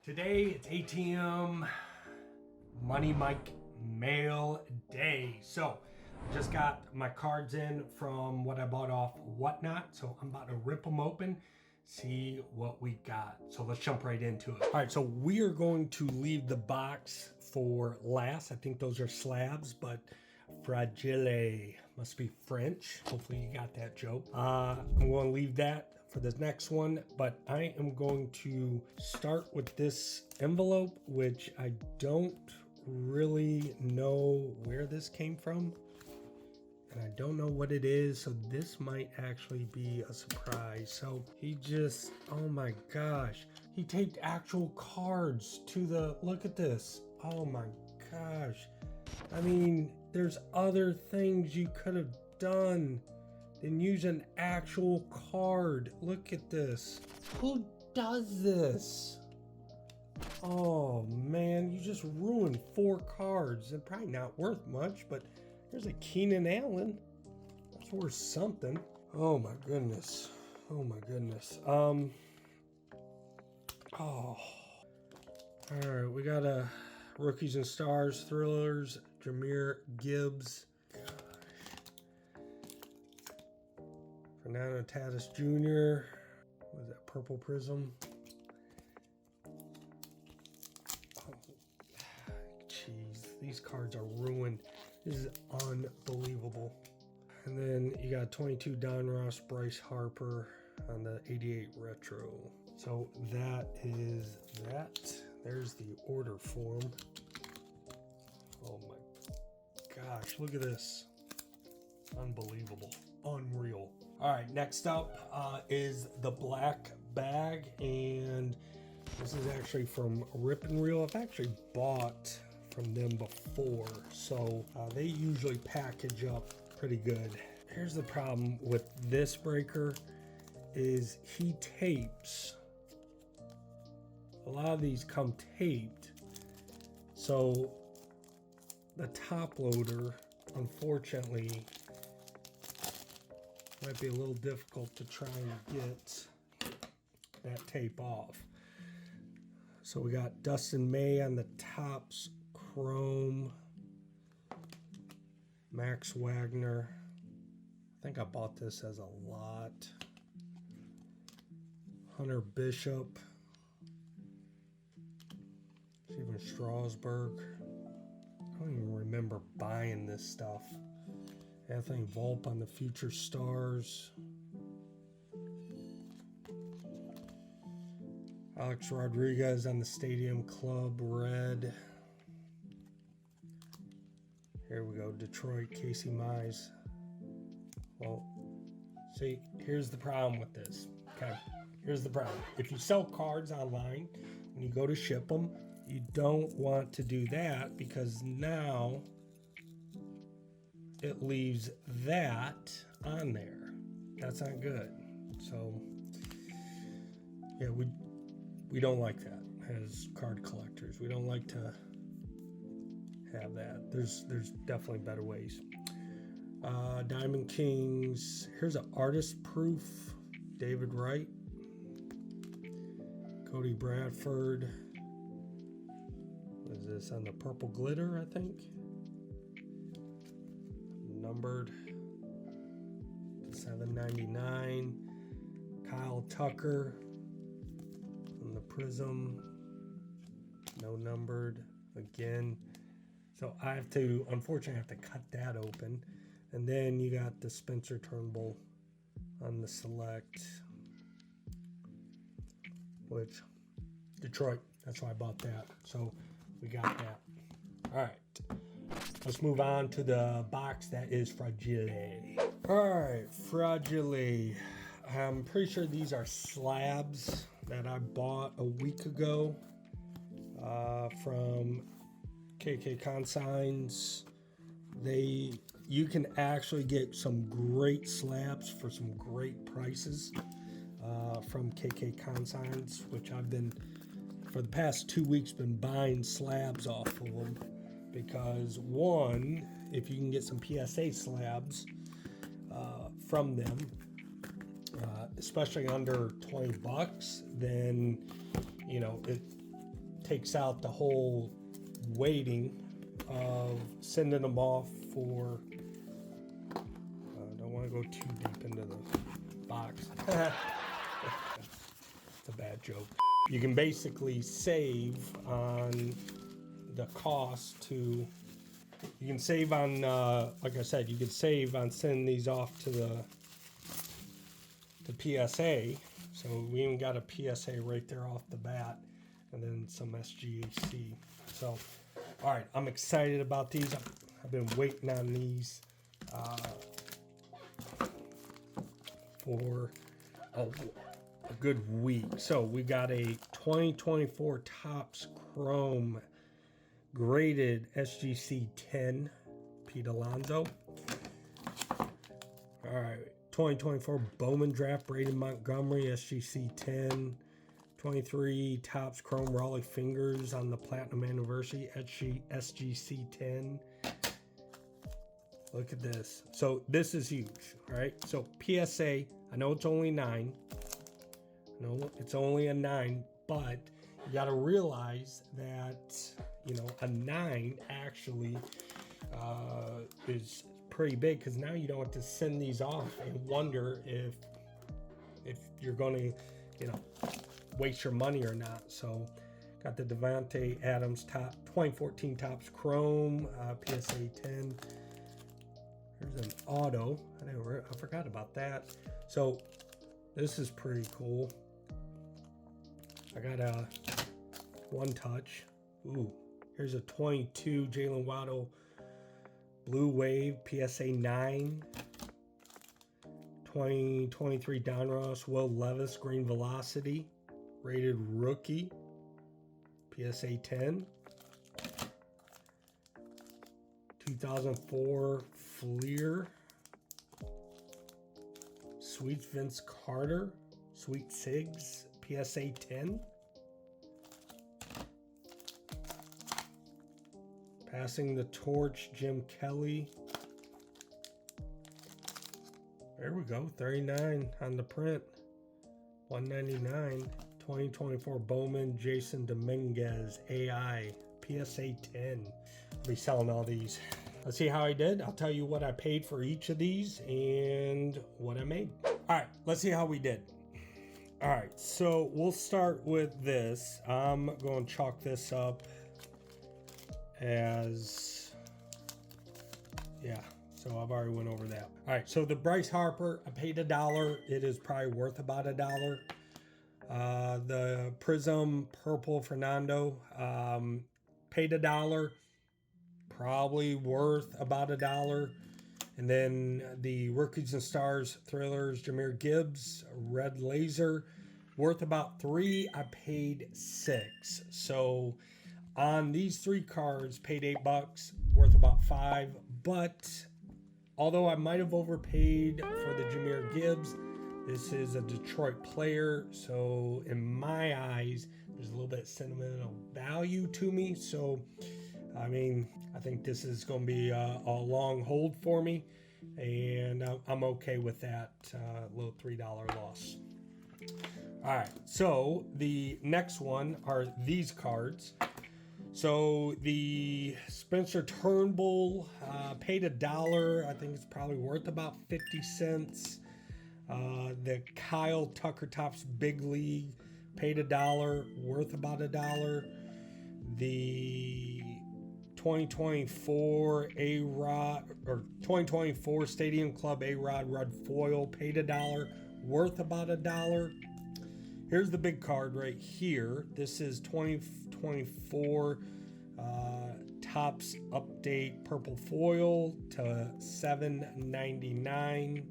Today it's ATM Money Mike Mail Day. So just got my cards in from what I bought off Whatnot. So I'm about to rip them open, see what we got. So let's jump right into it. All right, so we are going to leave the box for last. I think those are slabs, but fragile must be French. Hopefully you got that joke. I'm going to leave that for the next one, but I am going to start with this envelope, which I don't really know where this came from, and I don't know what it is, so this might actually be a surprise. So he just, oh my gosh, he taped actual cards to the, look at this. Oh my gosh. I mean, there's other things you could have done than use an actual card. Look at this. Who does this? Oh man, you just ruined 4 cards. They're probably not worth much, but there's a Keenan Allen. That's worth something. Oh my goodness. Oh my goodness. Oh. All right, we got a Rookies and Stars, Thrillers, Jameer Gibbs. Fernando Tatis Jr. What is that, Purple Prism? Oh, jeez, these cards are ruined. This is unbelievable. And then you got 22 Don Ross, Bryce Harper on the 88 Retro. So that is that. There's the order form. Oh my gosh, look at this. Unbelievable. Unreal. All right, next up is the black bag, and this is actually from Rip and Reel. I've actually bought from them before, so they usually package up pretty good. Here's the problem with this breaker is he tapes. A lot of these come taped, so the top loader, unfortunately, might be a little difficult to try and get that tape off. So we got Dustin May on the tops, chrome, Max Wagner. I think I bought this as a lot. Hunter Bishop, Steven Strasburg. I don't even remember buying this stuff. Anthony Volpe on the Future Stars. Alex Rodriguez on the Stadium Club Red. Here we go, Detroit, Casey Mize. Well, see, here's the problem with this. Okay, here's the problem. If you sell cards online and you go to ship them, you don't want to do that because now it leaves that on there. That's not good. So yeah, we don't like that as card collectors. We don't like to have that. There's definitely better ways. Diamond Kings. Here's an artist proof. David Wright, Cody Bradford. What is this, on the purple glitter, I think? Numbered $7.99. Kyle Tucker on the Prism, no numbered again. So I have to, unfortunately, have to cut that open. And then you got the Spencer Turnbull on the Select, which Detroit. That's why I bought that. So we got that. All right. Let's move on to the box that is Fragile. All right, Fragile. I'm pretty sure these are slabs that I bought a week ago from KK Consigns. You can actually get some great slabs for some great prices from KK Consigns, which I've been, for the past 2 weeks, been buying slabs off of them. Because one, if you can get some PSA slabs from them, especially under $20, then you know takes out the whole waiting of sending them off for, don't want to go too deep into the box. It's a bad joke. You can basically save on the cost to, you can save on, like I said, you can save on sending these off to the PSA. So we even got a PSA right there off the bat, and then some SGAC. So, all right, I'm excited about these. I've been waiting on these for a good week. So we got a 2024 Topps Chrome graded SGC 10 Pete Alonso. All right, 2024 Bowman Draft Braden Montgomery SGC 10. 23 Topps Chrome Raleigh Fingers on the Platinum Anniversary SGC 10. Look at this. So this is huge, all right? So PSA, I know it's only 9. I know it's only a 9, but you got to realize that, you know, a 9 actually is pretty big, because now you don't have to send these off and wonder if you're going to, you know, waste your money or not. So got the Devontae Adams 2014 Topps Chrome PSA 10. There's an auto. I forgot about that. So this is pretty cool. I got a one touch. Ooh, here's a 22 Jalen Waddle Blue Wave PSA 9. 2023 Donruss Will Levis Green Velocity rated rookie PSA 10. 2004 Fleer Sweet Vince Carter Sweet Sigs PSA 10. Passing the Torch Jim Kelly. There we go, 39 on the print. 199. 2024 Bowman Jason Dominguez AI PSA 10. I'll be selling all these. Let's see how I did. I'll tell you what I paid for each of these and what I made. All right, let's see how we did. All right, so we'll start with this. I'm going to chalk this up as, yeah, so I've already went over that. All right, so the Bryce Harper, I paid $1. It is probably worth about $1. The Prism Purple Fernando, paid $1, probably worth about $1. And then the Rookies and Stars Thrillers Jahmyr Gibbs Red Laser, worth about $3. I paid $6. So on these 3 cards, paid $8, worth about $5. But although I might have overpaid for the Jahmyr Gibbs, this is a Detroit player, so in my eyes, there's a little bit of sentimental value to me. So, I mean, I think this is going to be a long hold for me, and I'm okay with that little $3 loss. All right, so the next one are these cards. So the Spencer Turnbull, paid $1. I think it's probably worth about 50 cents. The Kyle Tucker Topps Big League, paid $1, worth about $1. The 2024 A-Rod or 2024 Stadium Club A-Rod Red Foil, paid $1, worth about $1. Here's the big card right here. This is 2024 Topps Update Purple Foil to $7.99.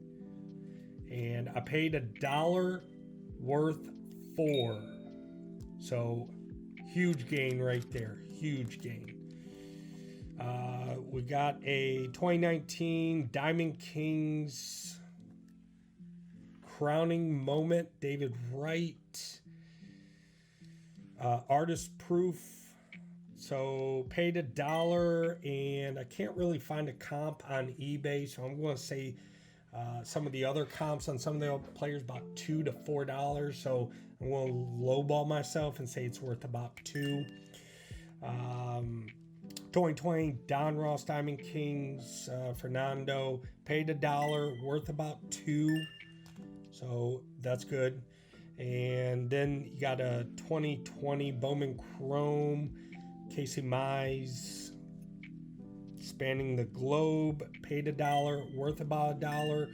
And I paid $1, worth $4. So huge gain right there. Huge gain. We got a 2019 Diamond Kings Crowning Moment, David Wright. Artist Proof. So paid $1, and I can't really find a comp on eBay, so I'm going to say some of the other comps on some of the players about $2 to $4. So I'm going to lowball myself and say it's worth about 2. 2020 Don Ross Diamond Kings, Fernando, paid $1, worth about 2. So that's good. And then you got a 2020 Bowman Chrome, Casey Mize, spanning the globe, paid $1, worth about $1.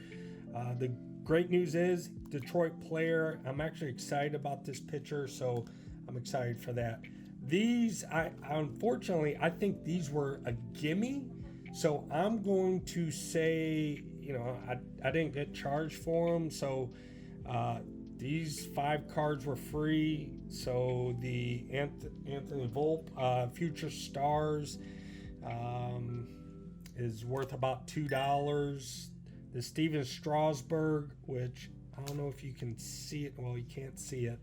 The great news is Detroit player. I'm actually excited about this pitcher, so I'm excited for that. These, unfortunately, I think these were a gimme, so I'm going to say, you know, I didn't get charged for them, so these 5 cards were free. So the Anthony Volpe, Future Stars, is worth about $2. The Steven Strasburg, which I don't know if you can see it. Well, you can't see it.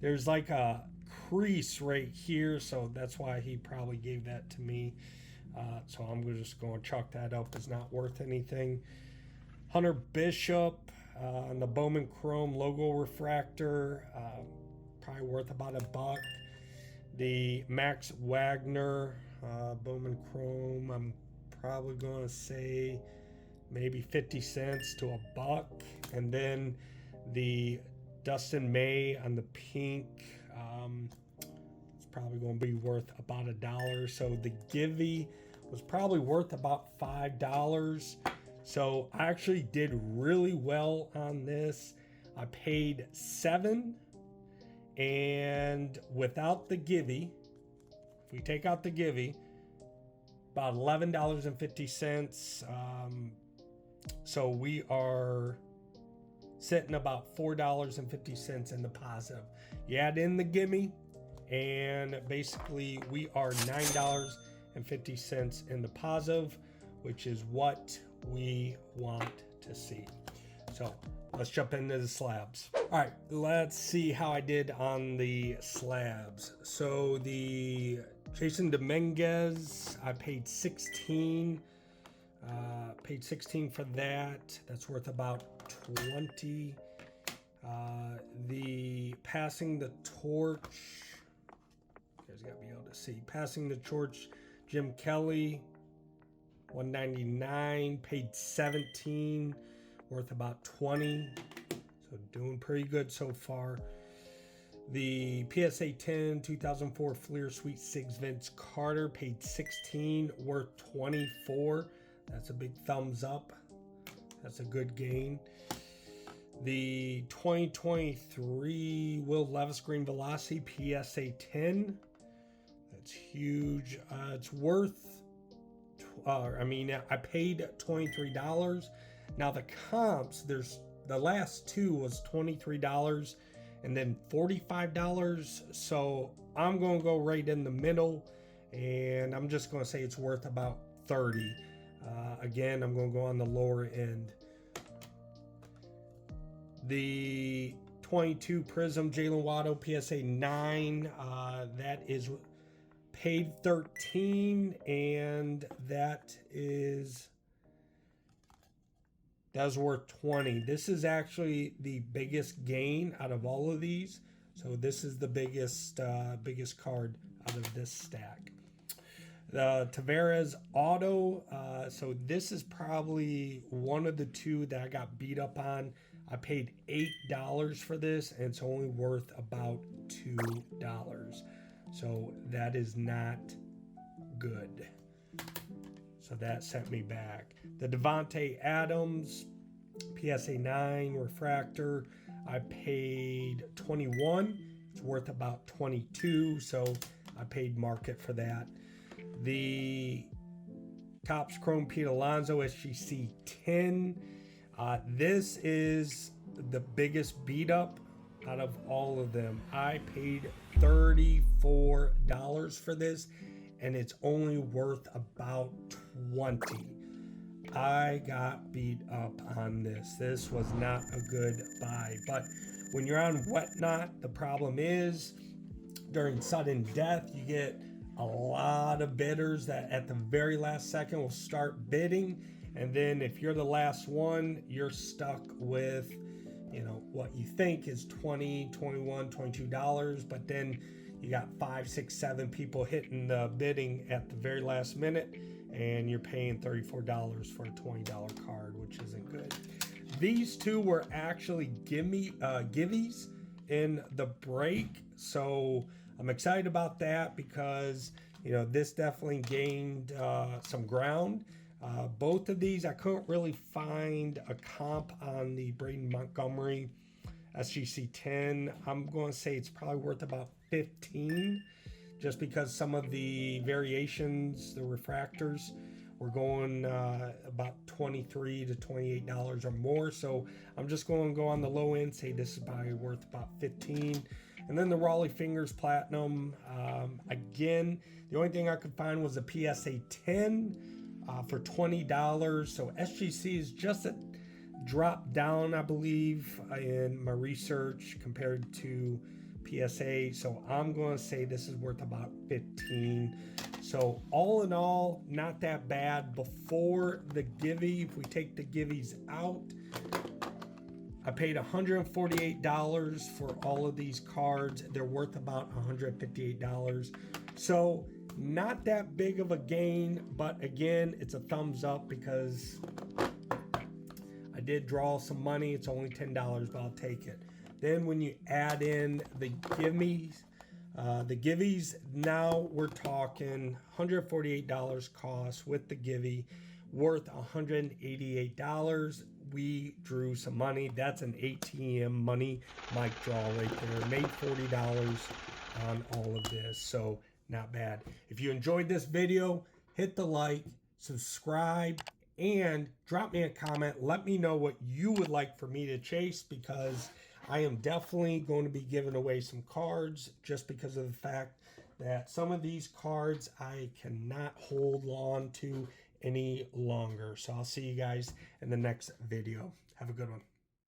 There's like a crease right here, so that's why he probably gave that to me. So I'm just going to chalk that up as not worth anything. Hunter Bishop on the Bowman Chrome logo refractor, probably worth about $1. The Max Wagner Bowman Chrome, I'm probably going to say maybe 50 cents to $1. And then the Dustin May on the pink, it's probably going to be worth about $1. So the Givey was probably worth about $5. So I actually did really well on this. I paid $7, and without the Givey, if we take out the Givey, about $11.50. So we are sitting about $4.50 in the positive. You add in the gimme, and basically we are $9.50 in the positive, which is what we want to see. So let's jump into the slabs. All right, let's see how I did on the slabs. So the Jason Dominguez, I paid 16. Paid 16 for that. That's worth about 20. The Passing the Torch, you guys gotta be able to see. Passing the Torch, Jim Kelly, 199. Paid 17, worth about 20. So doing pretty good so far. The PSA 10 2004 Fleer Sweet 6 Vince Carter, paid 16, worth 24. That's a big thumbs up. That's a good gain. The 2023 Will Levis Green Velocity PSA 10. That's huge. It's worth, I paid $23. Now the comps, the last 2 was $23 and then $45. So I'm going to go right in the middle, and I'm just going to say it's worth about 30. Again, I'm going to go on the lower end. The 22 Prism Jalen Waddle PSA 9, that is paid 13, and that is worth 20. This is actually the biggest gain out of all of these. So this is the biggest card out of this stack. The Tavares Auto, so this is probably one of the 2 that I got beat up on. I paid $8 for this, and it's only worth about $2. So that is not good. So that sent me back. The Devontae Adams, PSA 9 refractor, I paid 21. It's worth about 22, so I paid market for that. The Topps Chrome Pete Alonso SGC 10. This is the biggest beat up out of all of them. I paid $34 for this, and it's only worth about 20. I got beat up on this. This was not a good buy. But when you're on Whatnot, the problem is during sudden death, you get a lot of bidders that at the very last second will start bidding. And then if you're the last one, you're stuck with, you know, what you think is $20, $21, $22, but then you got 5, 6, 7 people hitting the bidding at the very last minute, and you're paying $34 for a $20 card, which isn't good. These two were actually givvies in the break, so I'm excited about that because, you know, this definitely gained some ground. Both of these, I couldn't really find a comp on the Braden Montgomery SGC 10. I'm going to say it's probably worth about 15, just because some of the variations, the refractors, were going about $23 to $28 or more. So I'm just going to go on the low end, say this is probably worth about 15. And then the Raleigh Fingers Platinum, again, the only thing I could find was a PSA 10 for $20. So SGC is just a drop down, I believe, in my research compared to PSA. So I'm going to say this is worth about 15. So all in all, not that bad. Before the givey, if we take the givvies out, I paid $148 for all of these cards. They're worth about $158. So not that big of a gain, but again, it's a thumbs up because I did draw some money. It's only $10, but I'll take it. Then when you add in the givvies, now we're talking $148 cost with the givey, worth $188. We drew some money. That's an ATM money mic draw right there. Made $40 on all of this, so not bad. If you enjoyed this video, hit the like, subscribe, and drop me a comment. Let me know what you would like for me to chase, because I am definitely going to be giving away some cards just because of the fact that some of these cards I cannot hold on to any longer. So I'll see you guys in the next video. Have a good one.